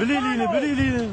بليلين بليلين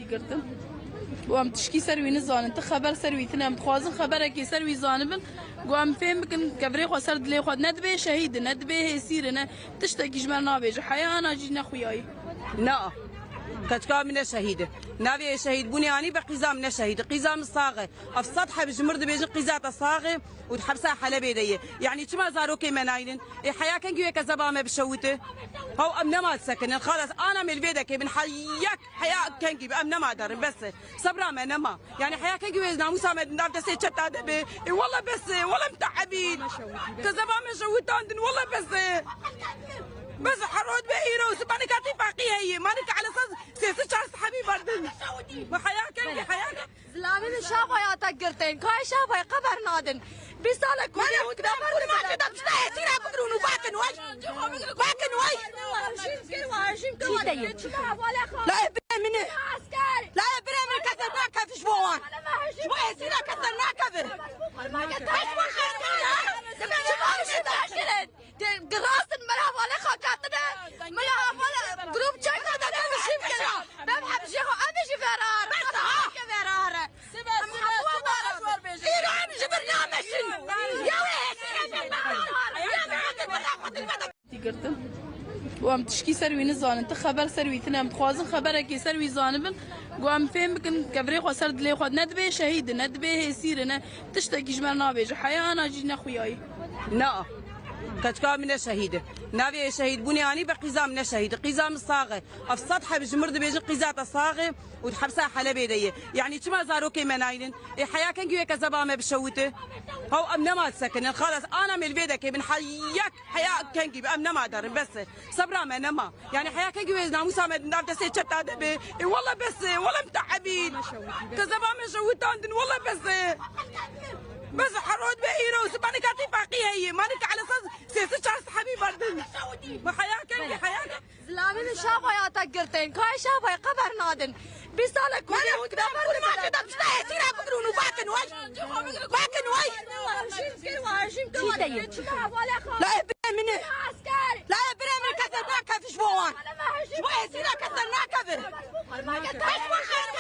گرتم وام تشکی سروی نزانن تا خبر سروی تنام خوازن خبره کی سروی زانبن وام فهم بکن کبری خو سر دلی خود ندبه شهید ندبه سیر نه تشتکی جمر نابج حیانا جی نخویای لا كتكا من شهيد نبي شهيد بنياني بقزام من شهيد قزام الصاغه السطح بجمرد بيجي قزات الصاغه وتحبسها حلبي دي يعني كما زاروكي منايلن حياه كان جوك زبامه بشوته هو امنا ما تسكن خلاص انا من البيت من حياك حياه كان جيب امنا ما دار بس صبرا ما نما يعني حياه كان جوز ناموسا ما دار تسي تشتا دبي والله بس والله متعبين كزبامه شوتان والله بس حرود بإيرو سباني كاتي باقي هي ماني على أساس سياسة شخص حبيب بردن وحياك حياك زلامي من شاب حياتك قلتين كاي شاب هي قبر نادن بيسالك ما انا قدام كل ما قدام شتا يصير اقدرون وباكن لا ابري منه لا ابري من كسرنا كفش بوان شوي يصير كسرنا كفر قراص الملعب ولا خاطرنا ملعب ولا جروب شاي خاطرنا مش كذا ببحث شيخ امشي فرار فرار ايران برنامج يا گرتم وام تشکی سروی نزانن تا خبر سروی تنام خوازن خبره کی سروی زانبن وام فهم بکن کبری خو سر دلی خود ندبه شهید ندبه سیر نه تشتکی جمر نابج حیانا جی نخویای لا كتكا من شهيد نبي شهيد بنياني بقزام من شهيد قزام الصاغه السطح بجمرد بيجي قزات الصاغه وتحبسها حلبي دي يعني كما زاروكي منايلن حياه كان جوك زبامه بشوته هو امنا ما تسكن خلاص انا من البيت من حياك حياه كان جيب امنا ما دار بس صبرا ما نما يعني حياه كان جوز ناموسا ما دار تسي تشتا دبي والله بس والله متعبين كزبامه شوتان والله بس حرود بهيرو سباني كاتي باقي هي مانك على اساس سياسه شخص حبيب بردن ما حياك حياك زلامي شافا يا تقرتين كاي شافا قبر نادن بيسالك كل ما كذا بتاعي سيرا بكرون وباكن وش باكن وش لا يبري مني لا يبري من كسر ما كفش بوان شوي سيرا كسر ما كفر بس ما خير